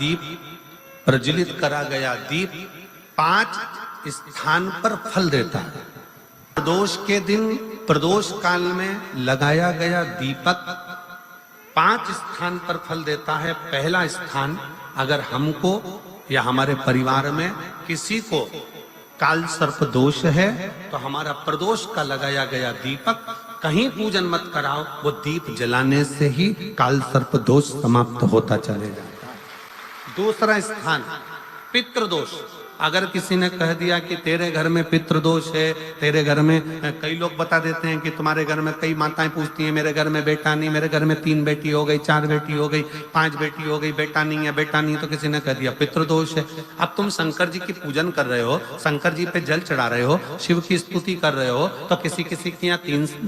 दीप, प्रज्वलित करा गया दीप 5 स्थान पर फल देता है। प्रदोष के दिन प्रदोष काल में लगाया गया दीपक 5 स्थान पर फल देता है। पहला स्थान, अगर हमको या हमारे परिवार में किसी को काल सर्प दोष है तो हमारा प्रदोष का लगाया गया दीपक कहीं पूजन मत कराओ, वो दीप जलाने से ही काल सर्प दोष समाप्त होता चले जाता है। दूसरा स्थान, पितृदोष। अगर किसी ने कह दिया कि तेरे घर में पितृदोष है, तेरे घर में, कई लोग बता देते हैं कि तुम्हारे घर में, कई माताएं पूछती हैं मेरे घर में बेटा नहीं, मेरे घर में 3 बेटी हो गई, 4 बेटी हो गई, 5 बेटी हो गई, बेटा नहीं है, बेटा नहीं, तो किसी ने कह दिया पितृदोष है। अब तुम शंकर जी की पूजन कर रहे हो, शंकर जी पे जल चढ़ा रहे हो, शिव की स्तुति कर रहे हो, तो किसी किसी की यहाँ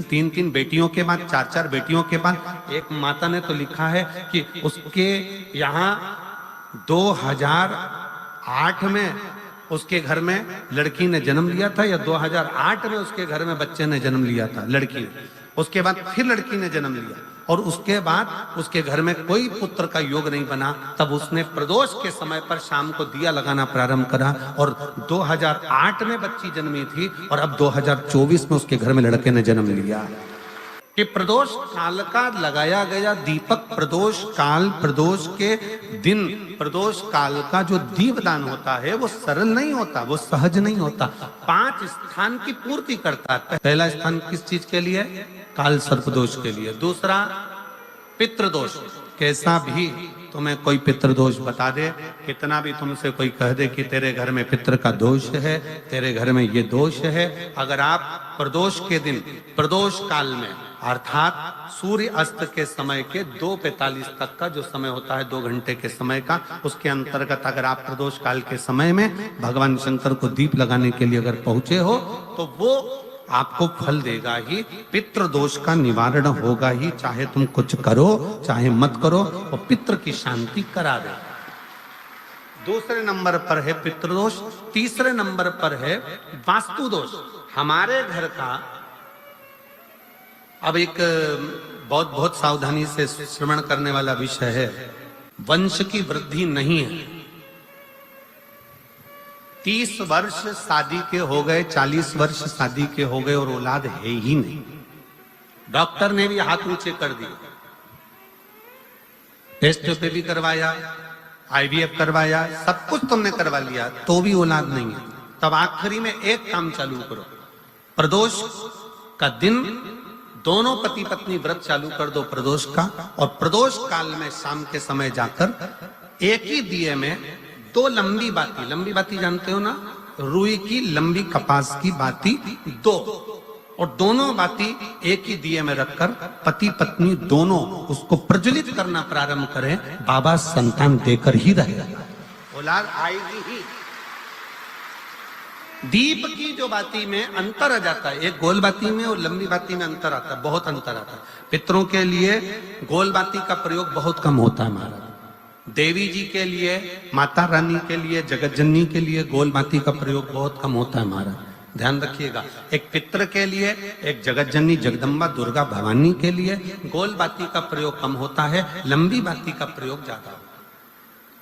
3 बेटियों के बाद, 4 बेटियों के बाद, एक माता ने तो लिखा है कि उसके यहाँ 2008 में उसके घर में लड़की ने जन्म लिया था, या 2008 में उसके घर में बच्चे ने जन्म लिया था, लड़की ने। उसके बाद फिर लड़की ने जन्म लिया और उसके बाद उसके घर में कोई पुत्र का योग नहीं बना। तब उसने प्रदोष के समय पर शाम को दिया लगाना प्रारंभ करा और 2008 में बच्ची जन्मी थी और अब 2024 में उसके घर में लड़के ने जन्म लिया। कि प्रदोष काल का लगाया गया दीपक, प्रदोष काल, प्रदोष के दिन, प्रदोष काल का जो दीपदान होता है वो सरल नहीं होता, वो सहज नहीं होता, 5 स्थान की पूर्ति करता है। पहला स्थान किस चीज के लिए? काल सर्पदोष के लिए। दूसरा पितृदोष। कैसा भी तुम्हें कोई पितृदोष बता दे, कितना भी तुमसे कोई कह दे कि तेरे घर में पितृ का दोष है, तेरे घर में ये दोष है, अगर आप प्रदोष के दिन, प्रदोष काल में, अर्थात सूर्य अस्त के समय के 2:45 तक का जो समय होता है, 2 घंटे के समय का, उसके अंतर्गत अगर आप प्रदोष काल के समय में भगवान शंकर को दीप लगाने के लिए अगर पहुंचे हो तो वो आपको फल देगा ही, पितृदोष का निवारण होगा ही, चाहे तुम कुछ करो चाहे मत करो, और पितृ की शांति करा दे। दूसरे नंबर पर है पितृदोष। तीसरे नंबर पर है वास्तु दोष। हमारे घर का, अब एक बहुत सावधानी से श्रवण करने वाला विषय है, वंश की वृद्धि नहीं है। 30 वर्ष शादी के हो गए, 40 वर्ष शादी के हो गए और औलाद है ही नहीं। डॉक्टर ने भी हाथ ऊंचे कर दिए, टेस्ट पे भी करवाया, IVF करवाया, सब कुछ तुमने करवा लिया, तो भी औलाद नहीं है। तब आखिरी में एक काम चालू करो, प्रदोष का दिन दोनों पति पत्नी व्रत चालू कर दो प्रदोष का, और प्रदोष काल में शाम के समय जाकर एक ही दिए में 2 लंबी बाती जानते हो ना, रुई की लंबी कपास की बाती 2, और दोनों बाती एक ही दिए में रखकर पति पत्नी दोनों उसको प्रज्वलित करना प्रारंभ करें। बाबा संतान देकर ही रहेगा, औलाद आएगी ही। दीप की जो बाती में अंतर आ जाता है, एक गोल बाती में और लंबी बाती में अंतर आता है, बहुत अंतर आता है। पितरों के लिए गोल बाती का प्रयोग बहुत कम होता है महाराज। देवी जी के लिए, माता रानी के लिए, जगत जननी के लिए गोल बाती का प्रयोग बहुत कम होता है महाराज, ध्यान रखिएगा। एक पितृ के लिए, एक जगत जननी जगदम्बा दुर्गा भवानी के लिए गोल बाती का प्रयोग कम होता है, लंबी बाती का प्रयोग ज्यादा होता है।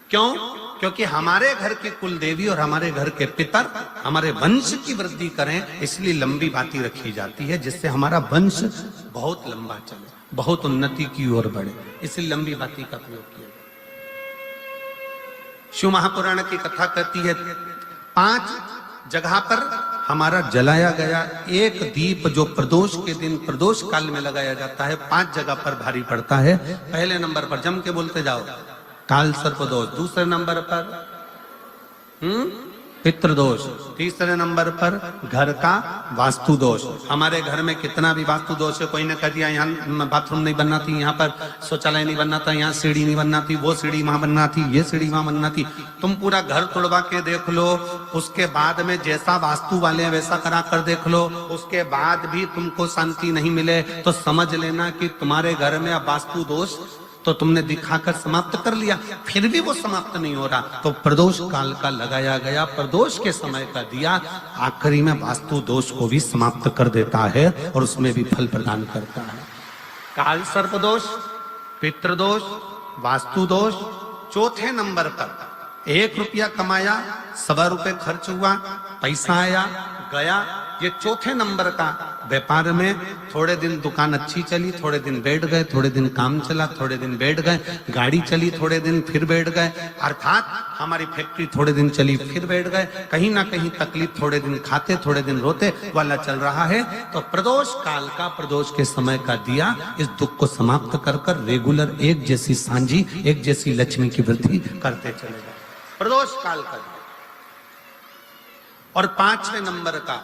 क्यों? क्योंकि हमारे घर की कुल देवी और हमारे घर के पितर हमारे वंश की वृद्धि करें, इसलिए लंबी बाती रखी जाती है, जिससे हमारा वंश बहुत लंबा चले, बहुत उन्नति की ओर बढ़े, इसलिए लंबी बाती का प्रयोग किया। शिव महापुराण की कथा कहती है 5 जगह पर हमारा जलाया गया एक दीप जो प्रदोष के दिन प्रदोष काल में लगाया जाता है, 5 जगह पर भारी पड़ता है। पहले नंबर पर जम के बोलते जाओ, काल सर्पदोष। दूसरे नंबर पर पितृदोष। तीसरे नंबर पर घर का वास्तु दोष। हमारे घर में कितना भी वास्तु दोष है, कोई ने कह दिया यहाँ बाथरूम नहीं बनना थी, यहाँ पर शौचालय नहीं बनना था, यहाँ सीढ़ी नहीं बनना थी, वो सीढ़ी वहां बनना थी, ये सीढ़ी वहां बनना थी। तुम पूरा घर तोड़वा के देख लो, उसके बाद में जैसा वास्तु वाले वैसा करा कर देख लो, उसके बाद भी तुमको शांति नहीं मिले तो समझ लेना कि तुम्हारे घर में अब वास्तु दोष तो तुमने दिखाकर समाप्त कर लिया, फिर भी वो समाप्त नहीं हो रहा, तो प्रदोष काल का लगाया गया प्रदोष के समय का दिया आखिरी में वास्तु दोष को भी समाप्त कर देता है और उसमें भी फल प्रदान करता है। काल सर्प दोष, पितृदोष, वास्तु दोष, चौथे नंबर पर 1 रुपया कमाया, 1.25 रुपये खर्च हुआ, पैसा आया गया। ये चौथे नंबर का व्यापार में थोड़े दिन दुकान अच्छी चली, थोड़े दिन बैठ गए, थोड़े दिन काम चला, थोड़े दिन बैठ गए, गाड़ी चली, थोड़े दिन फिर बैठ गए, अर्थात हमारी फैक्ट्री थोड़े दिन चली फिर बैठ गए। कहीं ना कहीं तकलीफ, थोड़े दिन खाते थोड़े दिन रोते वाला चल रहा है। तो प्रदोष काल का, प्रदोष के समय का दिया इस दुख को समाप्त कर कर रेगुलर एक जैसी सांझी, एक जैसी लक्ष्मी की वृद्धि करते चले गए। प्रदोष काल का दिया। और 5वें नंबर का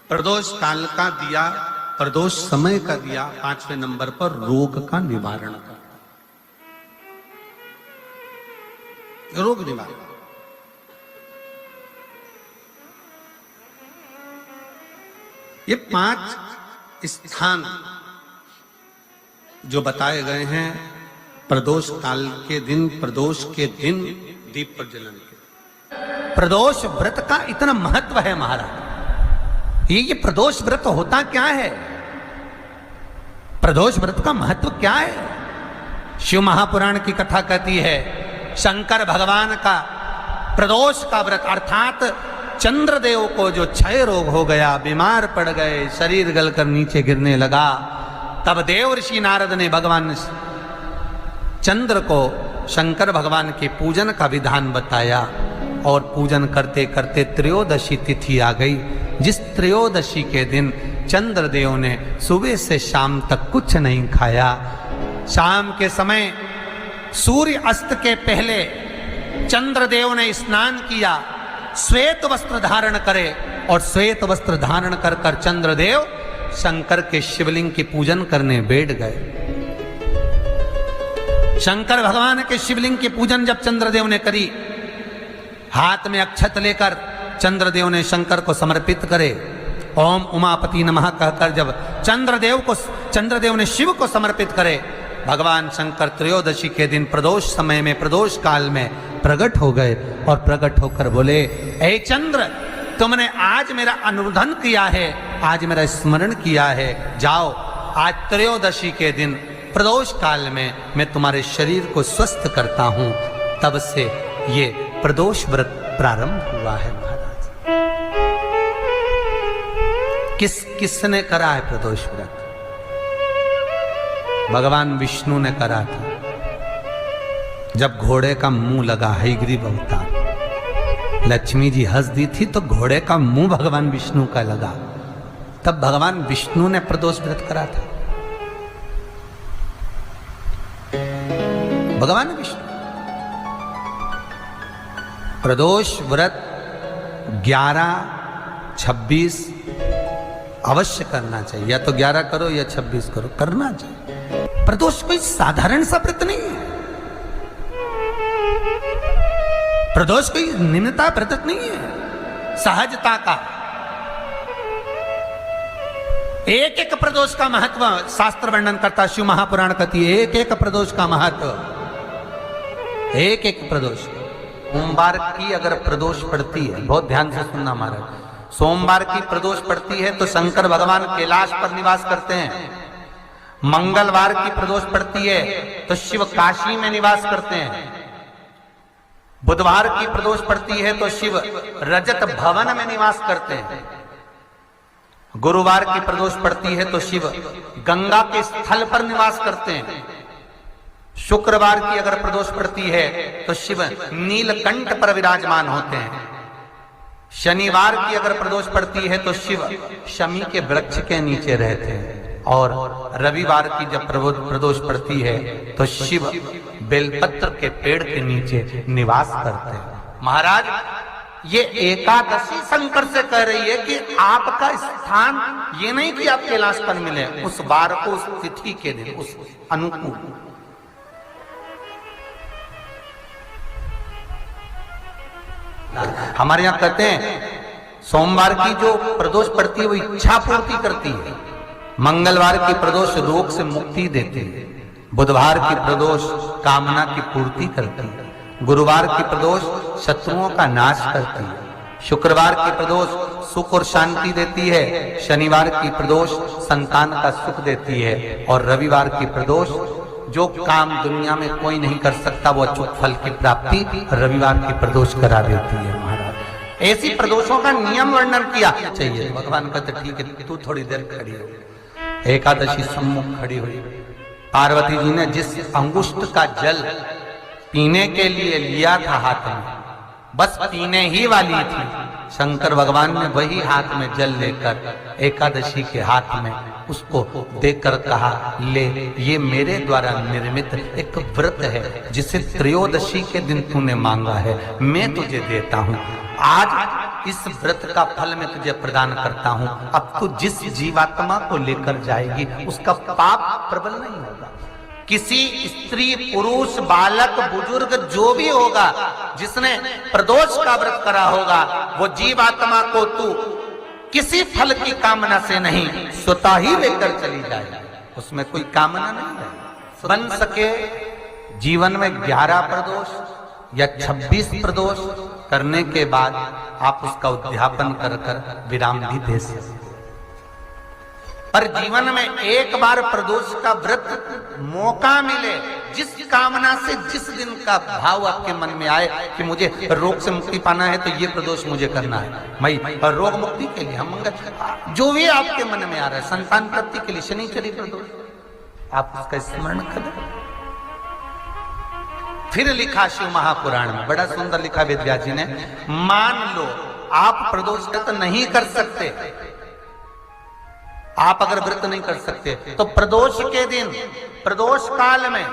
प्रदोष काल का दिया, प्रदोष समय का दिया 5वें नंबर पर रोग का निवारण का, रोग निवारण। ये 5 स्थान जो बताए गए हैं प्रदोष काल के दिन, प्रदोष के दिन दीप प्रज्वलन के। प्रदोष व्रत का इतना महत्व है महाराज। ये प्रदोष व्रत होता क्या है? प्रदोष व्रत का महत्व क्या है? शिव महापुराण की कथा कहती है शंकर भगवान का प्रदोष का व्रत, अर्थात चंद्रदेव को जो क्षय रोग हो गया, बीमार पड़ गए, शरीर गलकर नीचे गिरने लगा, तब देवर्षि नारद ने भगवान चंद्र को शंकर भगवान के पूजन का विधान बताया। और पूजन करते करते त्रयोदशी तिथि आ गई, जिस त्रयोदशी के दिन चंद्रदेव ने सुबह से शाम तक कुछ नहीं खाया। शाम के समय सूर्य अस्त के पहले चंद्रदेव ने स्नान किया, श्वेत वस्त्र धारण करे, और श्वेत वस्त्र धारण कर कर चंद्रदेव शंकर के शिवलिंग की पूजन करने बैठ गए। शंकर भगवान के शिवलिंग की पूजन जब चंद्रदेव ने करी, हाथ में अक्षत लेकर चंद्रदेव ने शंकर को समर्पित करे। ओम उमापति नमः कहकर जब चंद्रदेव ने शिव को समर्पित करे, भगवान शंकर त्रयोदशी के दिन प्रदोष समय में, प्रदोष काल में प्रकट हो गए। और प्रकट होकर बोले, ऐ चंद्र, तुमने आज मेरा अनुरोधन किया है, आज मेरा स्मरण किया है, जाओ आज त्रयोदशी के दिन प्रदोष काल में मैं तुम्हारे शरीर को स्वस्थ करता हूं। तब से ये प्रदोष व्रत प्रारंभ हुआ है महाराज। किसने करा है प्रदोष व्रत? भगवान विष्णु ने करा था। जब घोड़े का मुंह लगा, हयग्रीव अवतार, लक्ष्मी जी हंस दी थी तो घोड़े का मुंह भगवान विष्णु का लगा, तब भगवान विष्णु ने प्रदोष व्रत करा था। भगवान विष्णु प्रदोष व्रत 11, 26 अवश्य करना चाहिए। या तो 11 करो या 26 करो, करना चाहिए। प्रदोष कोई साधारण सा व्रत नहीं है। प्रदोष कोई निम्नता व्रत नहीं है, सहजता का। एक एक प्रदोष का महत्व शास्त्र वर्णन करता, शिव महापुराण कहती है एक एक प्रदोष का महत्व, एक एक प्रदोष। सोमवार की अगर प्रदोष पड़ती है, बहुत ध्यान से सुनना महाराज, सोमवार की प्रदोष पड़ती है तो शंकर भगवान कैलाश पर निवास करते हैं। मंगलवार की प्रदोष पड़ती है तो शिव काशी में निवास करते हैं। बुधवार की प्रदोष पड़ती है तो शिव रजत भवन में निवास करते हैं। गुरुवार की प्रदोष पड़ती है तो शिव गंगा के स्थल पर निवास करते हैं। शुक्रवार की अगर प्रदोष पड़ती है तो शिव नीलकंठ पर विराजमान होते हैं। शनिवार की अगर प्रदोष पड़ती है तो शिव शमी के वृक्ष के नीचे रहते हैं। और रविवार की जब प्रदोष पड़ती है तो शिव बेलपत्र के पेड़ के नीचे निवास करते हैं। महाराज, ये एकादशी शंकर से कह रही है कि आपका स्थान ये नहीं कि आप कैलाश पर मिले, उस वार को, उस तिथि के दिन, उस अनुकूल। हमारे यहां कहते हैं सोमवार की जो प्रदोष पड़ती है वो इच्छा पूर्ति करती है। मंगलवार की प्रदोष रोग से मुक्ति देती है। बुधवार की प्रदोष कामना की पूर्ति करती है। गुरुवार की प्रदोष शत्रुओं का नाश करती है। शुक्रवार की प्रदोष सुख और शांति देती है। शनिवार की प्रदोष संतान का सुख देती है। और रविवार की प्रदोष जो काम दुनिया में कोई नहीं कर सकता वो अचूक फल की प्राप्ति रविवार की प्रदोष करा देती है महाराज। ऐसी प्रदोषों का नियम वर्णन किया चाहिए। भगवान कहते ठीक है तू थोड़ी देर खड़ी हो। एकादशी सम्मुख खड़ी हुई। पार्वती जी ने जिस अंगुष्ठ का जल पीने के लिए लिया था हाथ में, बस पीने ही वाली थी, शंकर भगवान ने वही हाथ में जल लेकर एकादशी के हाथ में उसको देकर कहा ले, ये मेरे द्वारा निर्मित एक व्रत है जिसे त्रयोदशी के दिन तूने मांगा है, मैं तुझे देता हूँ। आज इस व्रत का फल मैं तुझे प्रदान करता हूँ। अब तू जिस जीवात्मा को लेकर जाएगी उसका पाप प्रबल नहीं होगा। किसी स्त्री पुरुष बालक बुजुर्ग जो भी होगा जिसने प्रदोष का व्रत करा होगा वो जीवात्मा को तू किसी फल की कामना से नहीं स्वतः ही लेकर चली जाए। उसमें कोई कामना नहीं है। बन सके जीवन में 11 प्रदोष या 26 प्रदोष करने के बाद आप उसका उद्यापन कर विराम भी दे सकते। पर जीवन में एक बार प्रदोष का व्रत मौका मिले, जिस कामना से जिस दिन का भाव आपके मन में आए कि मुझे रोग से मुक्ति पाना है तो ये प्रदोष मुझे करना है, मैं रोग मुक्ति के लिए हम मंगल जो भी आपके मन में आ रहा है, संतान प्राप्ति के लिए शनिचरी प्रदोष, आप उसका स्मरण करें। फिर लिखा शिव महापुराण में, बड़ा सुंदर लिखा वेदव्यास जी ने, मान लो आप प्रदोष व्रत नहीं कर सकते, आप अगर व्रत नहीं कर सकते तो प्रदोष के दिन प्रदोष काल में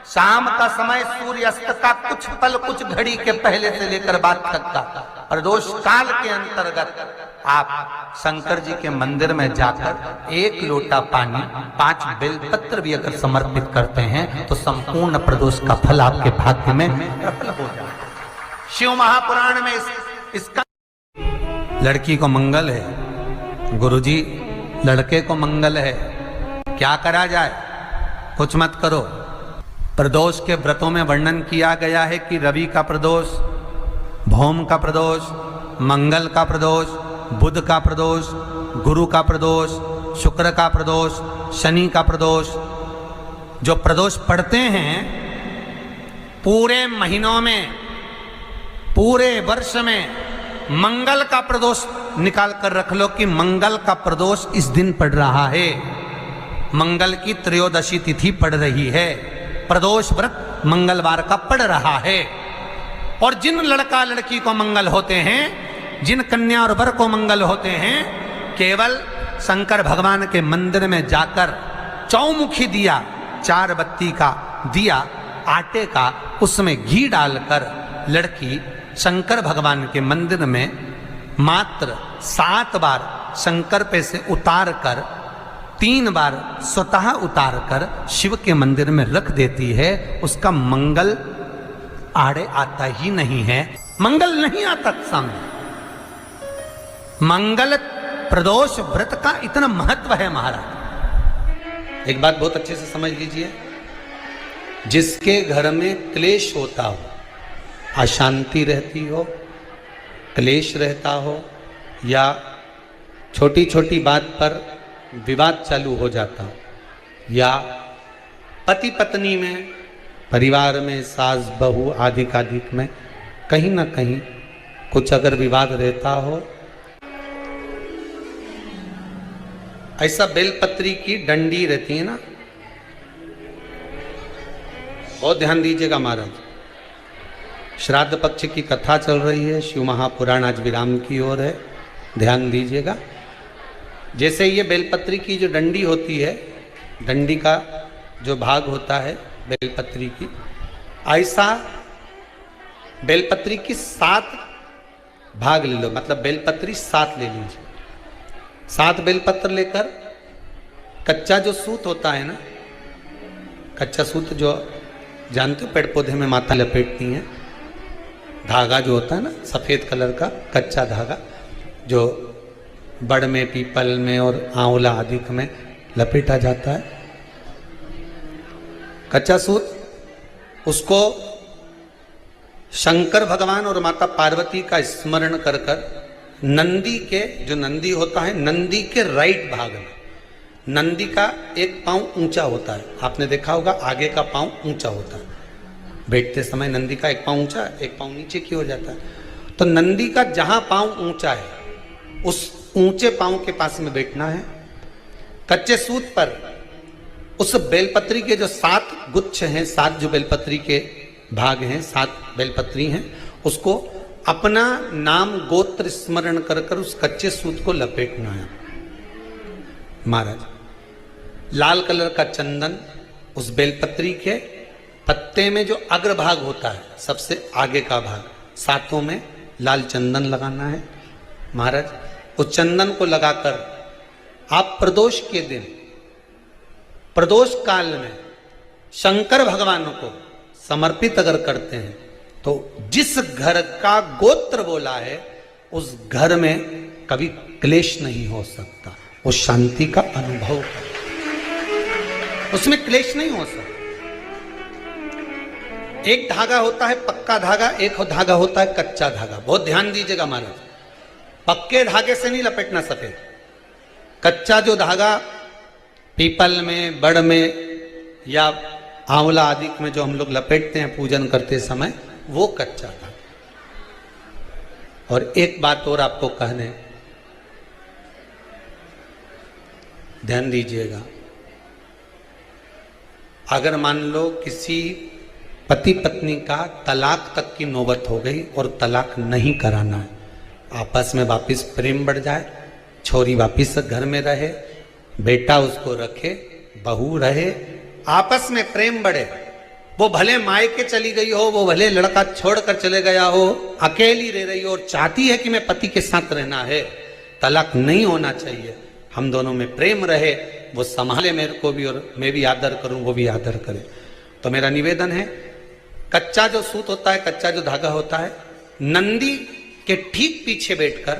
शाम का समय सूर्यास्त का कुछ पल कुछ घड़ी के पहले से लेकर बाद तक का प्रदोष काल के अंतर्गत आप शंकर जी के मंदिर में जाकर 1 लोटा पानी 5 बेलपत्र भी अगर समर्पित करते हैं तो संपूर्ण प्रदोष का फल आपके भाग्य में प्रबल हो जाए। शिव महापुराण में इसका लड़की को मंगल है, गुरुजी लड़के को मंगल है, क्या करा जाए? कुछ मत करो। प्रदोष के व्रतों में वर्णन किया गया है कि रवि का प्रदोष, भौम का प्रदोष, मंगल का प्रदोष, बुध का प्रदोष, गुरु का प्रदोष, शुक्र का प्रदोष, शनि का प्रदोष। जो प्रदोष पढ़ते हैं पूरे महीनों में, पूरे वर्ष में मंगल का प्रदोष निकाल कर रख लो कि मंगल का प्रदोष इस दिन पड़ रहा है, मंगल की त्रयोदशी तिथि पड़ रही है, प्रदोष व्रत मंगलवार का पड़ रहा है। और जिन लड़का लड़की को मंगल होते हैं, जिन कन्या और वर को मंगल होते हैं, केवल शंकर भगवान के मंदिर में जाकर चौमुखी दिया, 4 बत्ती का दिया आटे का, उसमें घी डालकर लड़की शंकर भगवान के मंदिर में मात्र 7 बार शंकर पे से उतार कर 3 बार स्वतः उतार कर शिव के मंदिर में रख देती है, उसका मंगल आड़े आता ही नहीं है, मंगल नहीं आता सामने। मंगल प्रदोष व्रत का इतना महत्व है महाराज। एक बात बहुत अच्छे से समझ लीजिए, जिसके घर में क्लेश होता हो, अशांति रहती हो, क्लेश रहता हो या छोटी छोटी बात पर विवाद चालू हो जाता हो, या पति पत्नी में, परिवार में, सास बहू आदि कादिक में कहीं ना कहीं कुछ अगर विवाद रहता हो, ऐसा बेलपत्री की डंडी रहती है ना, बहुत ध्यान दीजिएगा महाराज। श्राद्ध पक्ष की कथा चल रही है, शिव महापुराण आज विराम की ओर है, ध्यान दीजिएगा। जैसे ये बेलपत्री की जो डंडी होती है, डंडी का जो भाग होता है बेलपत्री की, ऐसा बेलपत्री की 7 भाग ले लो, मतलब बेलपत्री 7 ले लीजिए। 7 बेलपत्र लेकर कच्चा जो सूत होता है ना, कच्चा सूत जो जानते हो पेड़ पौधे में माता लपेटती हैं, धागा जो होता है ना सफेद कलर का कच्चा धागा, जो बड़ में, पीपल में और आंवला आदि में लपेटा जाता है, कच्चा सूत, उसको शंकर भगवान और माता पार्वती का स्मरण कर कर नंदी के, जो नंदी होता है, नंदी के राइट भाग में, नंदी का एक पांव ऊंचा होता है, आपने देखा होगा आगे का पांव ऊंचा होता है, बैठते समय नंदी का एक पांव ऊंचा एक पांव नीचे की हो जाता है। तो नंदी का जहां पांव ऊंचा है उस ऊंचे पांव के पास में बैठना है। कच्चे सूत पर उस बेलपत्री के जो 7 गुच्छ हैं, 7 जो बेलपत्री के भाग हैं, 7 बेलपत्री हैं, उसको अपना नाम गोत्र स्मरण कर कर उस कच्चे सूत को लपेटना है। महाराज लाल कलर का चंदन उस बेलपत्री के पत्ते में जो अग्रभाग होता है, सबसे आगे का भाग, 7 में लाल चंदन लगाना है। महाराज उस चंदन को लगाकर आप प्रदोष के दिन, प्रदोष काल में शंकर भगवान को समर्पित अगर करते हैं तो जिस घर का गोत्र बोला है उस घर में कभी क्लेश नहीं हो सकता, उस शांति का अनुभव उसमें क्लेश नहीं हो सकता। एक धागा होता है पक्का धागा, एक धागा होता है कच्चा धागा। बहुत ध्यान दीजिएगा महाराज, पक्के धागे से नहीं लपेटना सफेद। कच्चा जो धागा पीपल में, बड़ में या आंवला आदि में जो हम लोग लपेटते हैं पूजन करते समय, वो कच्चा धागा। और एक बात और आपको कहने, ध्यान दीजिएगा, अगर मान लो किसी पति पत्नी का तलाक तक की नौबत हो गई और तलाक नहीं कराना है, आपस में वापिस प्रेम बढ़ जाए, छोरी वापिस घर में रहे, बेटा उसको रखे, बहू रहे, आपस में प्रेम बढ़े, वो भले मायके चली गई हो, वो भले लड़का छोड़कर चले गया हो, अकेली रह रही हो और चाहती है कि मैं पति के साथ रहना है, तलाक नहीं होना चाहिए, हम दोनों में प्रेम रहे, वो संभाले मेरे को भी और मैं भी आदर करूं, वो भी आदर करे। तो मेरा निवेदन है, कच्चा जो सूत होता है, कच्चा जो धागा होता है, नंदी के ठीक पीछे बैठकर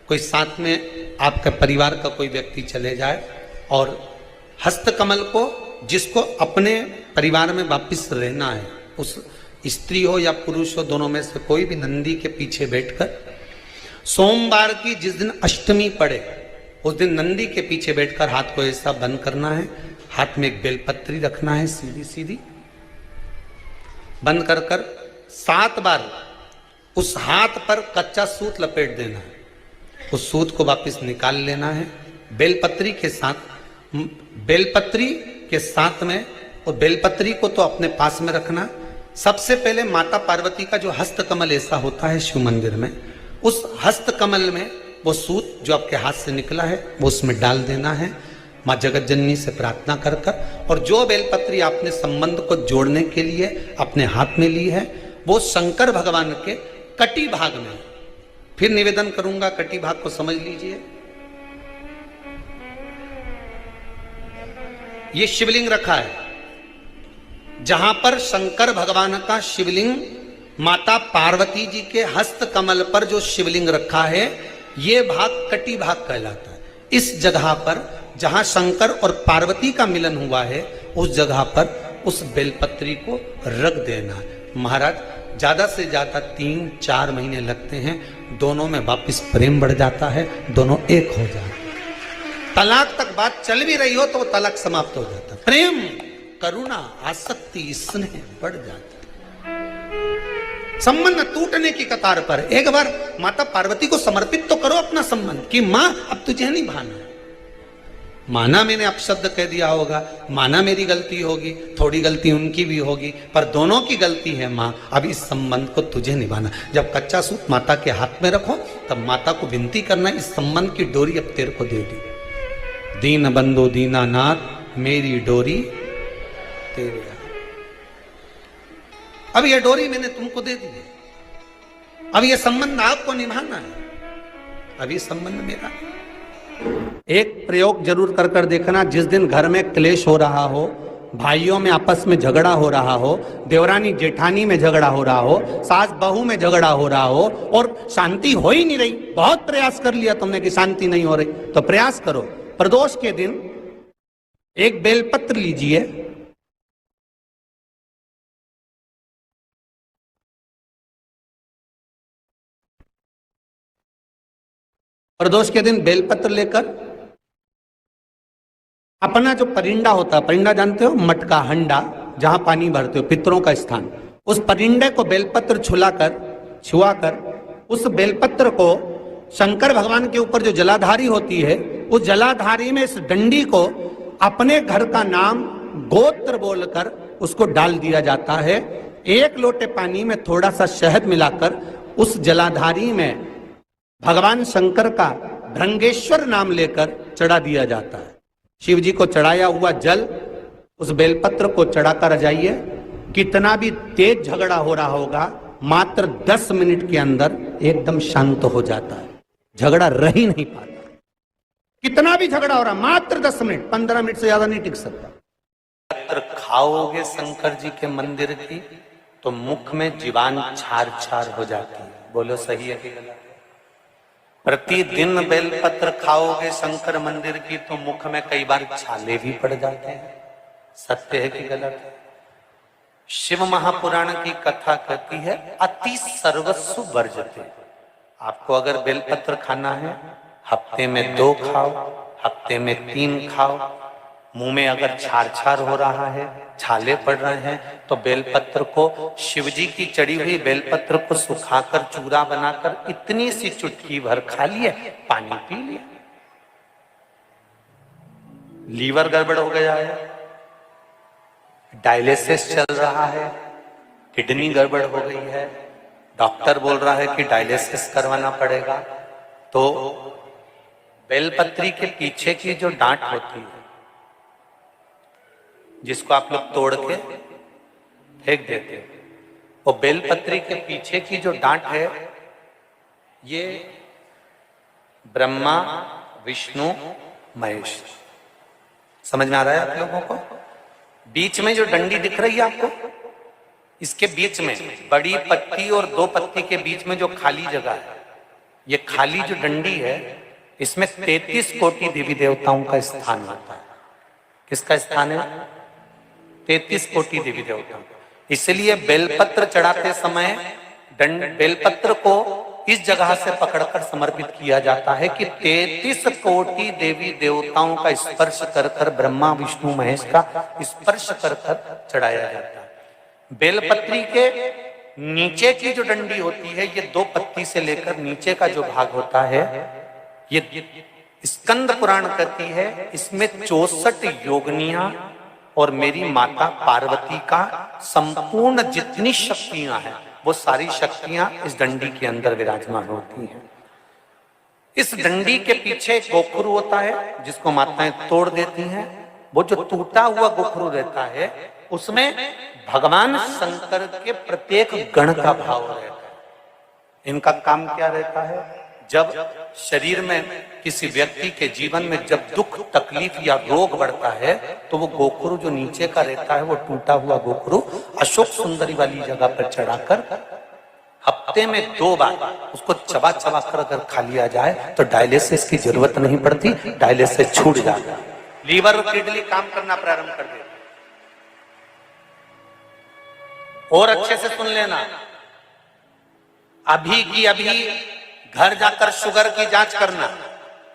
कोई साथ में आपका परिवार का कोई व्यक्ति चले जाए और हस्तकमल को, जिसको अपने परिवार में वापिस रहना है, उस स्त्री हो या पुरुष हो, दोनों में से कोई भी नंदी के पीछे बैठकर सोमवार की जिस दिन अष्टमी पड़े उस दिन नंदी के पीछे बैठकर हाथ को ऐसा बंद करना है, हाथ में एक बेलपत्री रखना है सीधी सीधी, बंद कर कर 7 बार उस हाथ पर कच्चा सूत लपेट देना है, उस सूत को वापस निकाल लेना है। बेलपत्री के साथ, बेलपत्री के साथ में, और बेलपत्री को तो अपने पास में रखना। सबसे पहले माता पार्वती का जो हस्तकमल ऐसा होता है शिव मंदिर में, उस हस्तकमल में वो सूत जो आपके हाथ से निकला है वो उसमें डाल देना है, माँ जगत जननी से प्रार्थना कर कर, और जो बेलपत्री आपने संबंध को जोड़ने के लिए अपने हाथ में ली है वो शंकर भगवान के कटी भाग में, फिर निवेदन करूंगा कटी भाग को समझ लीजिए। ये शिवलिंग रखा है, जहां पर शंकर भगवान का शिवलिंग, माता पार्वती जी के हस्त कमल पर जो शिवलिंग रखा है, ये भाग कटी भाग कहलाता है। इस जगह पर जहां शंकर और पार्वती का मिलन हुआ है, उस जगह पर उस बेलपत्री को रख देना है। महाराज ज्यादा से ज्यादा 3-4 महीने लगते हैं, दोनों में वापिस प्रेम बढ़ जाता है, दोनों एक हो जाते हैं। तलाक तक बात चल भी रही हो तो वो तलाक समाप्त हो जाता है। प्रेम, करुणा, आसक्ति, स्नेह बढ़ जाता है। संबंध टूटने की कतार पर एक बार माता पार्वती को समर्पित तो करो अपना संबंध कि मां अब तुझे नहीं भाना। माना मैंने अपशब्द कह दिया होगा, माना मेरी गलती होगी, थोड़ी गलती उनकी भी होगी, पर दोनों की गलती है मां, अब इस संबंध को तुझे निभाना। जब कच्चा सूत माता के हाथ में रखो तब माता को विनती करना, इस संबंध की डोरी अब तेरे को दे दी। दीन बंधु दीनानाथ मेरी डोरी तेरे, अब यह डोरी मैंने तुमको दे दी है, अब यह संबंध आपको निभाना है, अब यह संबंध मेरा। एक प्रयोग जरूर कर कर देखना, जिस दिन घर में क्लेश हो रहा हो, भाइयों में आपस में झगड़ा हो रहा हो, देवरानी जेठानी में झगड़ा हो रहा हो, सास बहू में झगड़ा हो रहा हो और शांति हो ही नहीं रही, बहुत प्रयास कर लिया तुमने कि शांति नहीं हो रही, तो प्रयास करो, प्रदोष के दिन एक बेलपत्र लीजिए, प्रदोष के दिन बेलपत्र लेकर अपना जो परिंडा होता है, परिंडा जानते हो, मटका, हंडा, जहां पानी भरते हो, पितरों का स्थान, उस परिंडे को बेलपत्र छुआकर उस बेलपत्र को शंकर भगवान के ऊपर जो जलाधारी होती है, उस जलाधारी में इस डंडी को अपने घर का नाम गोत्र बोलकर उसको डाल दिया जाता है। एक लोटे पानी में थोड़ा सा शहद मिलाकर उस जलाधारी में भगवान शंकर का भृंगेश्वर नाम लेकर चढ़ा दिया जाता है। शिव जी को चढ़ाया हुआ जल उस बेलपत्र को चढ़ाकर जाइए, कितना भी तेज झगड़ा हो रहा होगा, मात्र 10 मिनट के अंदर एकदम शांत हो जाता है, झगड़ा रह ही नहीं पाता। कितना भी झगड़ा हो रहा, मात्र 10 मिनट, 15 मिनट से ज्यादा नहीं टिक सकता। पत्र खाओगे शंकर जी के मंदिर की तो मुख में जीवान छार छार हो जाती है। बोलो सही है कि गलत? प्रतिदिन बेलपत्र खाओगे शंकर मंदिर की तो मुख में कई बार छाले भी पड़ जाते हैं। सत्य है कि गलत है? शिव महापुराण की कथा कहती है अति सर्वस्व वर्जते। आपको अगर बेलपत्र खाना है, हफ्ते में 2 खाओ, हफ्ते में 3 खाओ। मुंह में अगर छार छार हो रहा है, छाले पड़ रहे हैं, तो बेलपत्र को, शिव जी की चढ़ी हुई बेलपत्र को सुखाकर चूरा बनाकर इतनी सी चुटकी भर खा लिए, पानी पी लिया। लीवर गड़बड़ हो गया है, डायलिसिस चल रहा है, किडनी गड़बड़ हो गई है, डॉक्टर बोल रहा है कि डायलिसिस करवाना पड़ेगा, तो बेलपत्री के पीछे की जो डांट होती है, जिसको आप लोग तोड़ के फेंक देते हैं, वो बेलपत्री के पीछे की जो डांट है, ये ब्रह्मा विष्णु महेश। समझ में आ रहा है आप लोगों को? बीच में जो डंडी दिख रही है आपको, इसके बीच में बड़ी पत्ती और 2 पत्ती के बीच में जो खाली जगह है, ये खाली जो डंडी है, इसमें 33 कोटि देवी देवताओं का स्थान होता है। किसका स्थान है? 33 कोटि देवी देवताओं। इसलिए बेलपत्र चढ़ाते समय बेलपत्र को इस जगह से पकड़कर समर्पित किया जाता है कि 33 कोटि देवी देवताओं का स्पर्श कर कर, ब्रह्मा विष्णु महेश का स्पर्श कर कर चढ़ाया जाता है। बेलपत्री के नीचे की जो डंडी होती है, ये 2 पत्ती से लेकर नीचे का जो भाग होता है, ये स्कंद पुराण कहती है, इसमें 64 योगनियां और मेरी माता पार्वती का संपूर्ण जितनी शक्तियां हैं, वो सारी शक्तियां इस डंडी के अंदर विराजमान होती हैं। इस डंडी के पीछे एक गोखरू होता है, जिसको माताएं तोड़ देती हैं। वो जो टूटा हुआ गोखरू रहता है, उसमें भगवान शंकर के प्रत्येक गण का भाव रहता है। इनका काम क्या रहता है? जब शरीर में किसी व्यक्ति के जीवन में जब दुख, तकलीफ या रोग बढ़ता है, तो वो गोखरू जो नीचे का रहता है, वो टूटा हुआ गोखरू अशोक सुंदरी वाली जगह पर चढ़ाकर हफ्ते में 2 बार उसको चबा चबा कर अगर खा लिया जाए तो डायलिसिस की जरूरत नहीं पड़ती, डायलिसिस छूट जाता है, लीवर और किडनी काम करना प्रारंभ कर देते। और अच्छे से सुन लेना, अभी की अभी घर जाकर शुगर की जांच करना।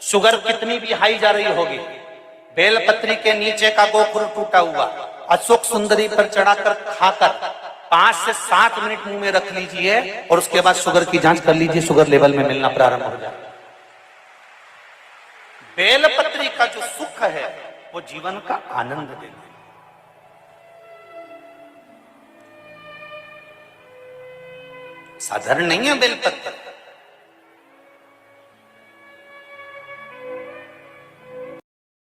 शुगर कितनी भी हाई जा रही होगी, बेलपत्री के नीचे का गोखरू टूटा हुआ अशोक सुंदरी पर चढ़ाकर खाकर 5 से 7 मिनट मुंह में रख लीजिए और उसके बाद शुगर की जांच कर लीजिए, शुगर लेवल में मिलना प्रारंभ हो जाए। बेलपत्री का जो सुख है वो जीवन का आनंद देना है। साधारण नहीं है बेलपत्र।